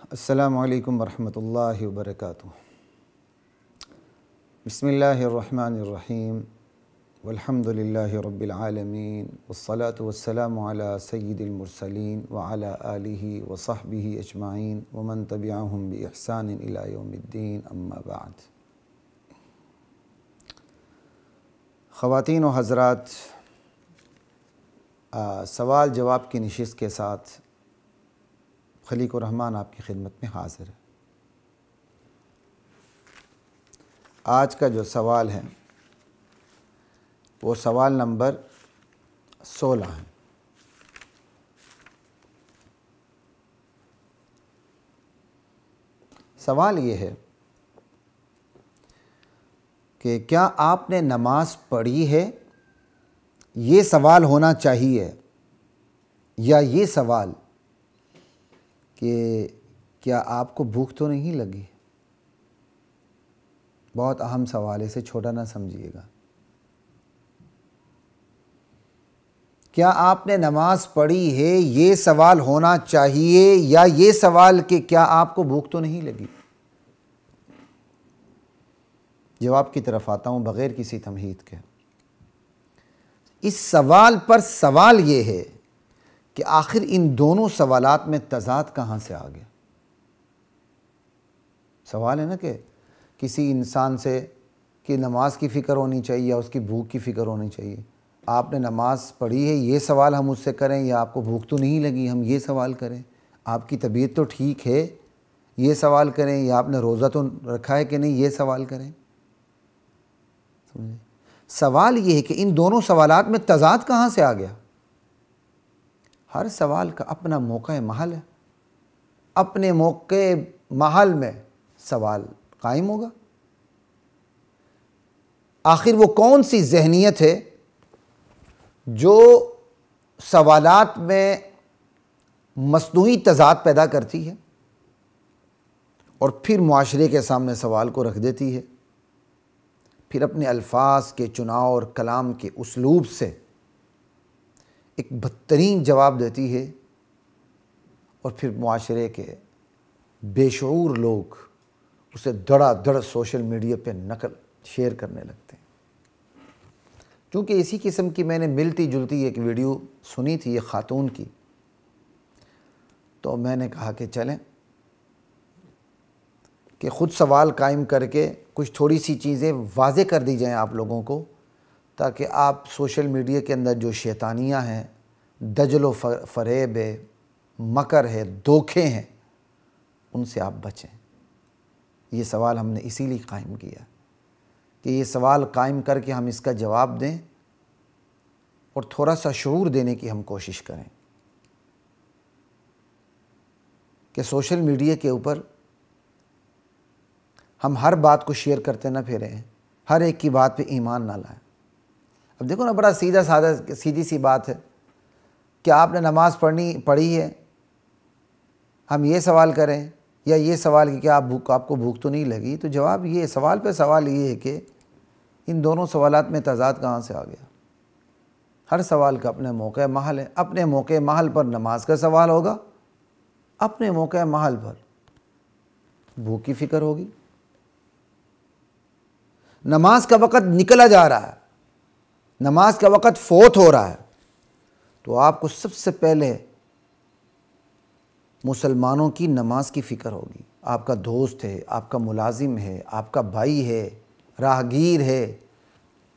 السلام علیکم ورحمۃ اللہ وبرکاتہ۔ بسم اللہ الرحمن الرحیم والحمد للہ رب العالمین والصلاة والسلام علی سید المرسلین وعلی آلہ وصحبہ اجمعین ومن تبعہم بإحسان الی یوم الدین، اما بعد۔ خواتین و حضرات، سوال جواب کی نشست کے ساتھ خلیق الرحمن آپ کی خدمت میں حاضر ہے۔ آج کا جو سوال ہے وہ سوال نمبر 16 ہے۔ سوال یہ ہے کہ کیا آپ نے نماز پڑھی ہے؟ یہ سوال ہونا چاہیے، یا یہ سوال کہ کیا آپ کو بھوک تو نہیں لگی؟ بہت اہم سوال ہے، اسے چھوٹا نہ سمجھیے گا۔ کیا آپ نے نماز پڑھی ہے یہ سوال ہونا چاہیے، یا یہ سوال کہ کیا آپ کو بھوک تو نہیں لگی؟ جواب کی طرف آتا ہوں بغیر کسی تمہید کے۔ اس سوال پر سوال یہ ہے کہ آخر ان دونوں سوالات میں تضاد کہاں سے آ گیا؟ سوال ہے نا کہ کسی انسان سے کہ نماز کی فکر ہونی چاہیے یا اس کی بھوک کی فکر ہونی چاہیے۔ آپ نے نماز پڑھی ہے یہ سوال ہم اس سے کریں، یا آپ کو بھوک تو نہیں لگی ہم یہ سوال کریں؟ آپ کی طبیعت تو ٹھیک ہے یہ سوال کریں، یا آپ نے روزہ تو رکھا ہے کہ نہیں یہ سوال کریں؟ سمجھے؟ سوال یہ ہے کہ ان دونوں سوالات میں تضاد کہاں سے آ گیا؟ ہر سوال کا اپنا موقع محل ہے، اپنے موقع محل میں سوال قائم ہوگا۔ آخر وہ کون سی ذہنیت ہے جو سوالات میں مصنوعی تضاد پیدا کرتی ہے اور پھر معاشرے کے سامنے سوال کو رکھ دیتی ہے، پھر اپنے الفاظ کے چناؤ اور کلام کے اسلوب سے ایک بدترین جواب دیتی ہے، اور پھر معاشرے کے بے شعور لوگ اسے دڑا دڑ سوشل میڈیا پہ شیئر کرنے لگتے ہیں۔ چونکہ اسی قسم کی میں نے ملتی جلتی ایک ویڈیو سنی تھی ایک خاتون کی، تو میں نے کہا کہ چلیں کہ خود سوال قائم کر کے کچھ تھوڑی سی چیزیں واضح کر دی جائیں آپ لوگوں کو، تاکہ آپ سوشل میڈیا کے اندر جو شیطانیاں ہیں، دجل و فریب ہے، مکر ہے، دھوکے ہیں، ان سے آپ بچیں۔ یہ سوال ہم نے اسی لیے قائم کیا کہ یہ سوال قائم کر کے ہم اس کا جواب دیں اور تھوڑا سا شعور دینے کی ہم کوشش کریں کہ سوشل میڈیا کے اوپر ہم ہر بات کو شیئر کرتے نہ پھریں، ہر ایک کی بات پہ ایمان نہ لائیں۔ اب دیکھو نا، بڑا سیدھی سی بات ہے کہ آپ نے نماز پڑھی ہے، ہم یہ سوال کریں، یا یہ سوال کہ کیا آپ کو بھوک تو نہیں لگی؟ تو جواب یہ سوال پہ سوال یہ ہے کہ ان دونوں سوالات میں تضاد کہاں سے آ گیا؟ ہر سوال کا اپنے موقع محل ہے۔ اپنے موقع محل پر نماز کا سوال ہوگا، اپنے موقع محل پر بھوک کی فکر ہوگی۔ نماز کا وقت نکلا جا رہا ہے، نماز کا وقت فوت ہو رہا ہے، تو آپ کو سب سے پہلے مسلمانوں کی نماز کی فکر ہوگی۔ آپ کا دوست ہے، آپ کا ملازم ہے، آپ کا بھائی ہے، راہگیر ہے،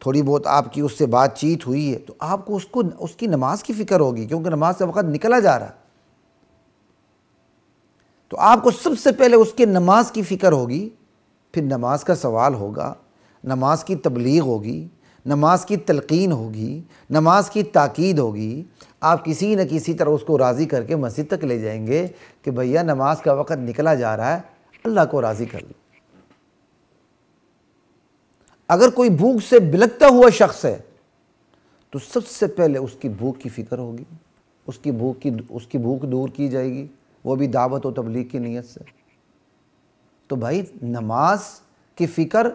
تھوڑی بہت آپ کی اس سے بات چیت ہوئی ہے، تو آپ کو اس کی نماز کی فکر ہوگی، کیونکہ نماز کا وقت نکلا جا رہا ہے۔ تو آپ کو سب سے پہلے اس کے نماز کی فکر ہوگی، پھر نماز کا سوال ہوگا، نماز کی تبلیغ ہوگی، نماز کی تلقین ہوگی، نماز کی تاکید ہوگی۔ آپ کسی نہ کسی طرح اس کو راضی کر کے مسجد تک لے جائیں گے کہ بھیا نماز کا وقت نکلا جا رہا ہے، اللہ کو راضی کر لو۔ اگر کوئی بھوک سے بلکتا ہوا شخص ہے تو سب سے پہلے اس کی بھوک کی فکر ہوگی، اس کی بھوک دور کی جائے گی، وہ بھی دعوت و تبلیغ کی نیت سے۔ تو بھائی نماز کی فکر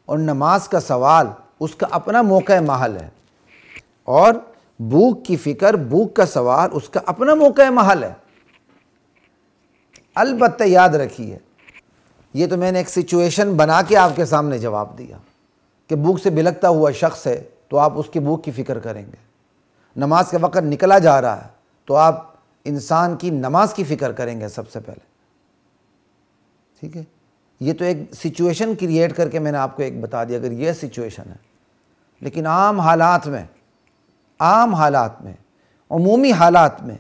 اور نماز کا سوال اس کا اپنا موقع محل ہے، اور بھوک کی فکر، بھوک کا سوال اس کا اپنا موقع محل ہے۔ البتہ یاد رکھیے، یہ تو میں نے ایک سچویشن بنا کے آپ کے سامنے جواب دیا کہ بھوک سے بلکتا ہوا شخص ہے تو آپ اس کی بھوک کی فکر کریں گے، نماز کا وقت نکلا جا رہا ہے تو آپ انسان کی نماز کی فکر کریں گے سب سے پہلے، ٹھیک ہے؟ یہ تو ایک سچویشن کریٹ کر کے میں نے آپ کو ایک بتا دیا، اگر یہ سچویشن ہے، لیکن عام حالات میں عمومی حالات میں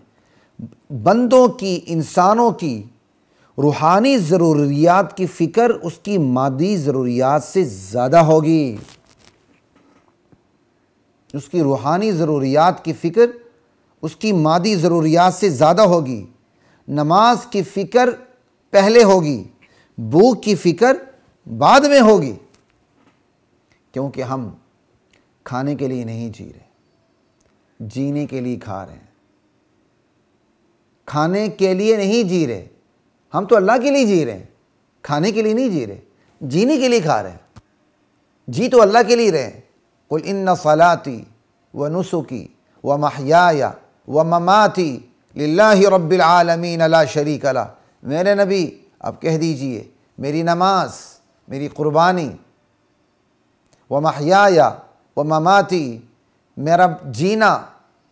بندوں کی، انسانوں کی روحانی ضروریات کی فکر اس کی مادی ضروریات سے زیادہ ہوگی، اس کی روحانی ضروریات کی فکر اس کی مادی ضروریات سے زیادہ ہوگی، نماز کی فکر پہلے ہوگی، بھوک کی فکر بعد میں ہوگی، کیونکہ ہم کھانے کے لیے نہیں جی رہے، جینے کے لیے کھا رہے ہیں۔ کھانے کے لیے نہیں جی رہے، ہم تو اللہ کے لیے جی رہے ہیں، کھانے کے لیے نہیں جی رہے، جینے کے لیے کھا رہے ہیں، جی تو اللہ کے لیے رہے ہیں۔ قل ان صلاتی ونسکی ومحیای ومماتی للہ رب العالمین لا شریک لہ، میرے نبی آپ کہہ دیجئے میری نماز، میری قربانی، ومحیای ومماتی، میرا جینا،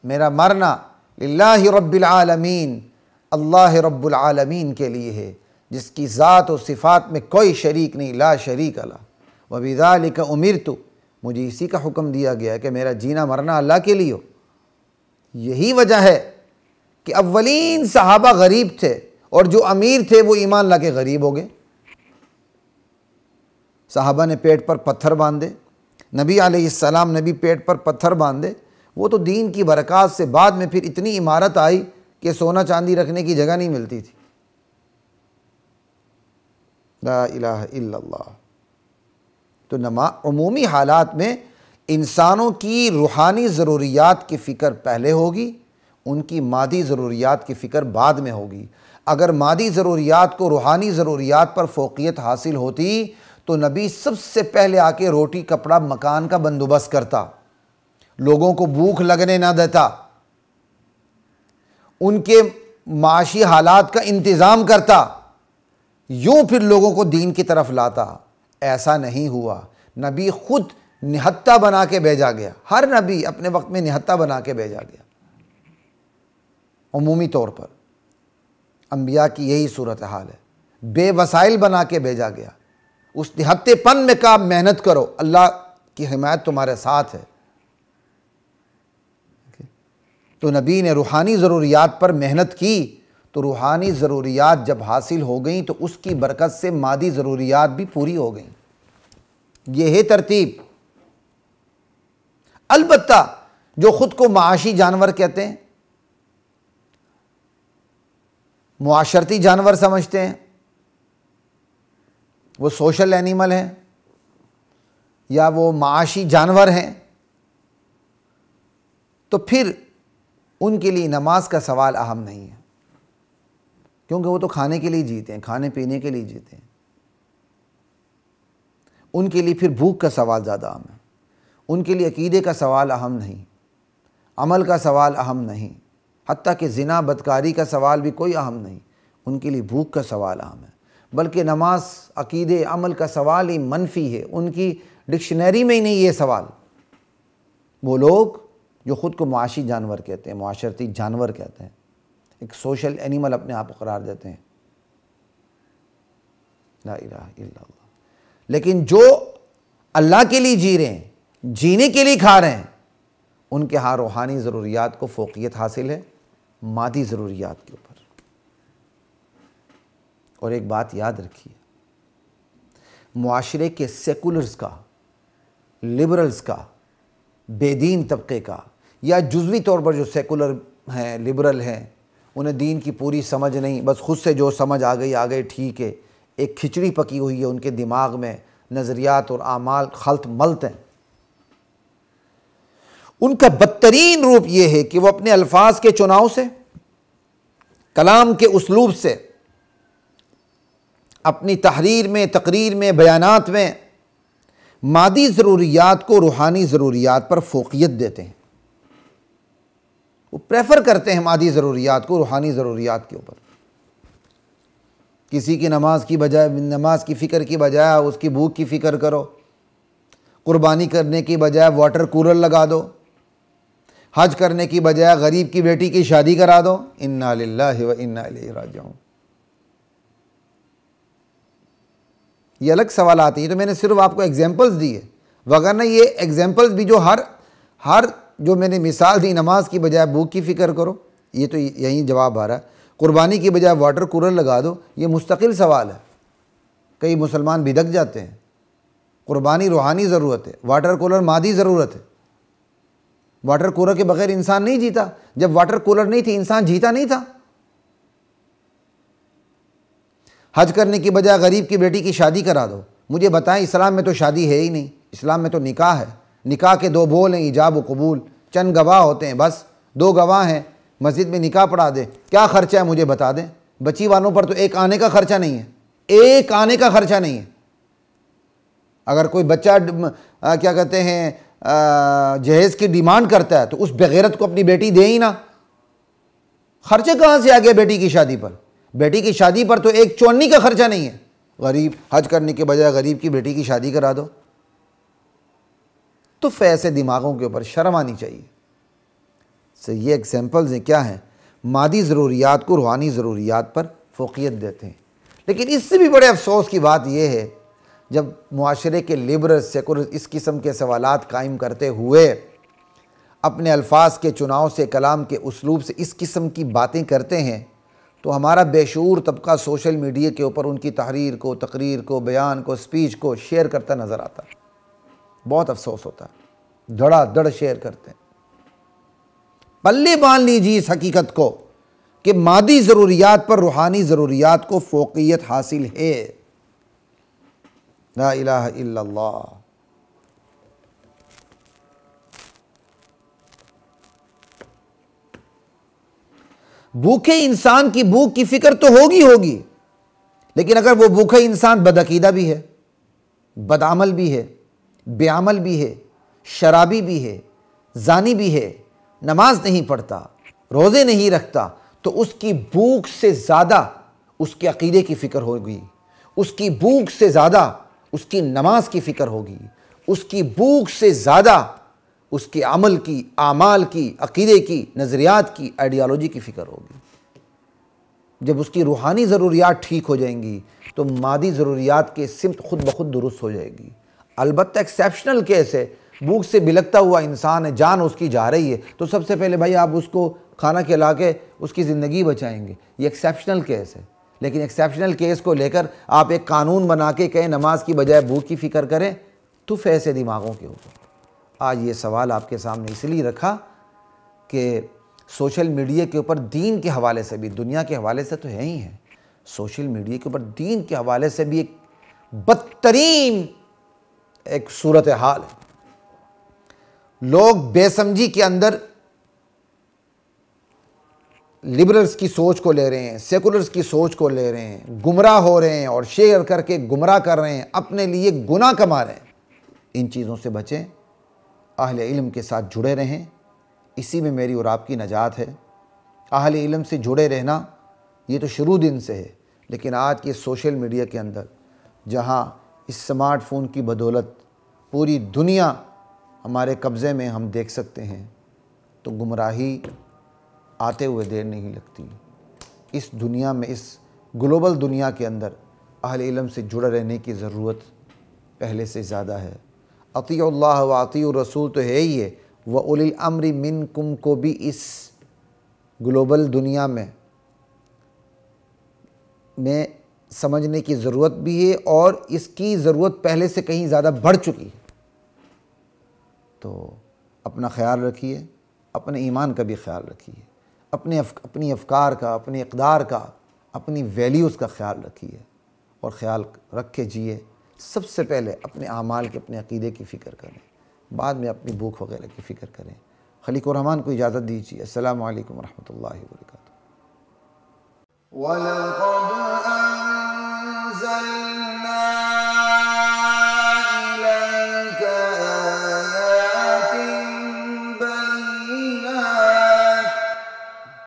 میرا مرنا، للہ رب العالمین، اللہ رب العالمین کے لیے ہے، جس کی ذات و صفات میں کوئی شریک نہیں، لا شریک لہ، وبذالک امرت، مجھے اسی کا حکم دیا گیا ہے کہ میرا جینا مرنا اللہ کے لیے ہو۔ یہی وجہ ہے کہ اولین صحابہ غریب تھے اور جو امیر تھے وہ ایمان لا کے غریب ہو گئے۔ صحابہ نے پیٹ پر پتھر باندھے، نبی علیہ السلام نبی پیٹ پر پتھر باندھے، وہ تو دین کی برکات سے بعد میں پھر اتنی عمارت آئی کہ سونا چاندی رکھنے کی جگہ نہیں ملتی تھی۔ لا الہ الا اللہ۔ تو عمومی حالات میں انسانوں کی روحانی ضروریات کی فکر پہلے ہوگی، ان کی مادی ضروریات کی فکر بعد میں ہوگی۔ اگر مادی ضروریات کو روحانی ضروریات پر فوقیت حاصل ہوتی تو نبی سب سے پہلے آ کے روٹی کپڑا مکان کا بندوبست کرتا، لوگوں کو بھوک لگنے نہ دیتا، ان کے معاشی حالات کا انتظام کرتا، یوں پھر لوگوں کو دین کی طرف لاتا۔ ایسا نہیں ہوا، نبی خود نہتہ بنا کے بھیجا گیا، ہر نبی اپنے وقت میں نہتہ بنا کے بھیجا گیا۔ عمومی طور پر انبیاء کی یہی صورتحال ہے، بے وسائل بنا کے بھیجا گیا۔ اس نہتے پن میں کہا محنت کرو، اللہ کی حمایت تمہارے ساتھ ہے۔ تو نبی نے روحانی ضروریات پر محنت کی، تو روحانی ضروریات جب حاصل ہو گئیں تو اس کی برکت سے مادی ضروریات بھی پوری ہو گئیں۔ یہ ہے ترتیب۔ البتہ جو خود کو معاشی جانور کہتے ہیں، معاشرتی جانور سمجھتے ہیں، وہ سوشل اینیمل ہیں یا وہ معاشی جانور ہیں، تو پھر ان کے لیے نماز کا سوال اہم نہیں ہے، کیونکہ وہ تو کھانے کے لیے جیتے ہیں، کھانے پینے کے لیے جیتے ہیں۔ ان کے لیے پھر بھوک کا سوال زیادہ اہم ہے، ان کے لیے عقیدے کا سوال اہم نہیں، عمل کا سوال اہم نہیں، حتیٰ کہ زنا بدکاری کا سوال بھی کوئی اہم نہیں، ان کے لیے بھوک کا سوال اہم ہے۔ بلکہ نماز، عقیدے، عمل کا سوال ہی منفی ہے، ان کی ڈکشنری میں ہی نہیں یہ سوال۔ وہ لوگ جو خود کو معاشی جانور کہتے ہیں، معاشرتی جانور کہتے ہیں، ایک سوشل اینیمل اپنے آپ کو قرار دیتے ہیں۔ لا الہ الا اللہ۔ لیکن جو اللہ کے لیے جی رہے ہیں، جینے کے لیے کھا رہے ہیں، ان کے ہاں روحانی ضروریات کو فوقیت حاصل ہے مادی ضروریات کے اوپر۔ اور ایک بات یاد رکھیے، معاشرے کے سیکولرز کا، لبرلز کا، بے دین طبقے کا، یا جزوی طور پر جو سیکولر ہیں، لبرل ہیں، انہیں دین کی پوری سمجھ نہیں، بس خود سے جو سمجھ آ گئی ٹھیک ہے، ایک کھچڑی پکی ہوئی ہے ان کے دماغ میں، نظریات اور اعمال خلط ملط ہیں۔ ان کا بدترین روپ یہ ہے کہ وہ اپنے الفاظ کے چناؤ سے، کلام کے اسلوب سے، اپنی تحریر میں، تقریر میں، بیانات میں مادی ضروریات کو روحانی ضروریات پر فوقیت دیتے ہیں۔ وہ پریفر کرتے ہیں مادی ضروریات کو روحانی ضروریات کے اوپر۔ کسی کی نماز کی فکر کی بجائے اس کی بھوک کی فکر کرو، قربانی کرنے کی بجائے واٹر کولر لگا دو، حج کرنے کی بجائے غریب کی بیٹی کی شادی کرا دو۔ انا للہ و انا الیہ راجعون۔ یہ الگ سوالات ہیں، یہ تو میں نے صرف آپ کو ایگزامپلز دی ہے، وگرنہ یہ ایگزامپلز بھی جو ہر جو میں نے مثال دی، نماز کی بجائے بھوک کی فکر کرو، یہ تو یہیں جواب آ رہا ہے، قربانی کی بجائے واٹر کولر لگا دو، یہ مستقل سوال ہے۔ کئی مسلمان بھدک جاتے ہیں، قربانی روحانی ضرورت ہے، واٹر کولر مادی ضرورت ہے۔ واٹر کولر کے بغیر انسان نہیں جیتا، جب واٹر کولر نہیں تھی انسان جیتا نہیں تھا۔ حج کرنے کی بجائے غریب کی بیٹی کی شادی کرا دو۔ مجھے بتائیں، اسلام میں تو شادی ہے ہی نہیں، اسلام میں تو نکاح ہے۔ نکاح کے دو بول ہیں، ایجاب و قبول، چند گواہ ہوتے ہیں، بس 2 گواہ ہیں، مسجد میں نکاح پڑھا دیں۔ کیا خرچہ ہے مجھے بتا دیں؟ بچی والوں پر تو ایک آنے کا خرچہ نہیں ہے، ایک آنے کا خرچہ نہیں ہے۔ اگر کوئی بچہ کیا کہتے ہیں جہیز کی ڈیمانڈ کرتا ہے تو اس بغیرت کو اپنی بیٹی دے ہی نہ۔ خرچہ کہاں سے آ گیا بیٹی کی شادی پر؟ بیٹی کی شادی پر تو ایک چونی کا خرچہ نہیں ہے۔ غریب حج کرنے کے بجائے غریب کی بیٹی کی شادی کرا دو۔ تو ایسے دماغوں کے اوپر شرم آنی چاہیے۔ یہ ایگزامپلز ہیں، کیا ہیں؟ مادی ضروریات کو روحانی ضروریات پر فوقیت دیتے ہیں۔ لیکن اس سے بھی بڑے افسوس کی بات یہ ہے، جب معاشرے کے لیبرل سیکولر اس قسم کے سوالات قائم کرتے ہوئے اپنے الفاظ کے چناؤ سے، کلام کے اسلوب سے اس قسم کی باتیں کرتے ہیں، تو ہمارا بے شعور طبقہ سوشل میڈیا کے اوپر ان کی تحریر کو، تقریر کو، بیان کو، سپیچ کو شیئر کرتا نظر آتا ہے۔ بہت افسوس ہوتا ہے، دھڑا دھڑ شیئر کرتے ہیں۔ پلے باندھ لیجیے اس حقیقت کو کہ مادی ضروریات پر روحانی ضروریات کو فوقیت حاصل ہے۔ لا الہ الا اللہ۔ بھوکے انسان کی بھوک کی فکر تو ہوگی، لیکن اگر وہ بھوکا انسان بدعقیدہ بھی ہے، بدعمل بھی ہے، بے عمل بھی ہے، شرابی بھی ہے، زانی بھی ہے، نماز نہیں پڑھتا، روزے نہیں رکھتا، تو اس کی بھوک سے زیادہ اس کے عقیدے کی فکر ہوگی، اس کی بھوک سے زیادہ اس کی نماز کی فکر ہوگی، اس کی بھوک سے زیادہ اس کے عمل کی، اعمال کی، عقیدے کی، نظریات کی، آئیڈیالوجی کی فکر ہوگی۔ جب اس کی روحانی ضروریات ٹھیک ہو جائیں گی تو مادی ضروریات کے سمت خود بخود درست ہو جائے گی۔ البتہ ایکسیپشنل کیس ہے، بھوک سے بلکتا ہوا انسان ہے، جان اس کی جا رہی ہے، تو سب سے پہلے بھائی آپ اس کو کھانا کھلا کے اس کی زندگی بچائیں گے، یہ ایکسیپشنل کیس ہے۔ لیکن ایکسیپشنل کیس کو لے کر آپ ایک قانون بنا کے کہیں نماز کی بجائے بھوک کی فکر کریں، تو ایسے دماغوں کے اوپر۔ آج یہ سوال آپ کے سامنے اس لیے رکھا کہ سوشل میڈیا کے اوپر دین کے حوالے سے بھی، دنیا کے حوالے سے تو ہے ہی ہے، سوشل میڈیا کے اوپر دین کے حوالے سے بھی ایک بدترین ایک صورتحال ہے۔ لوگ بے سمجھی کے اندر لبرلز کی سوچ کو لے رہے ہیں، سیکولرز کی سوچ کو لے رہے ہیں، گمراہ ہو رہے ہیں اور شیئر کر کے گمراہ کر رہے ہیں، اپنے لیے گناہ کما رہے ہیں۔ ان چیزوں سے بچیں، اہل علم کے ساتھ جڑے رہیں، اسی میں میری اور آپ کی نجات ہے۔ اہل علم سے جڑے رہنا یہ تو شروع دن سے ہے، لیکن آج کے سوشل میڈیا کے اندر جہاں اسمارٹ فون کی بدولت پوری دنیا ہمارے قبضے میں ہم دیکھ سکتے ہیں، تو گمراہی آتے ہوئے دیر نہیں لگتی۔ اس دنیا میں، اس گلوبل دنیا کے اندر اہل علم سے جڑے رہنے کی ضرورت پہلے سے زیادہ ہے۔ اطیعوا اللہ و اطیعوا الرسول تو ہے ہی ہے، وَأُولِي الْأَمْرِ مِنْكُمْ کو بھی اس گلوبل دنیا میں سمجھنے کی ضرورت بھی ہے، اور اس کی ضرورت پہلے سے کہیں زیادہ بڑھ چکی ہے۔ تو اپنا خیال رکھیے، اپنے ایمان کا بھی خیال رکھیے، اپنی افکار کا، اپنی اقدار کا، اپنی ویلیوز کا خیال رکھیے، اور خیال رکھ کے جیے۔ سب سے پہلے اپنے اعمال کے، اپنے عقیدے کی فکر کریں، بعد میں اپنی بھوک وغیرہ کی فکر کریں۔ خلیق الرحمن کو اجازت دیجیے۔ السلام علیکم ورحمۃ اللہ وبرکاتہ۔ وَلَقَدْ أَنزَلْنَا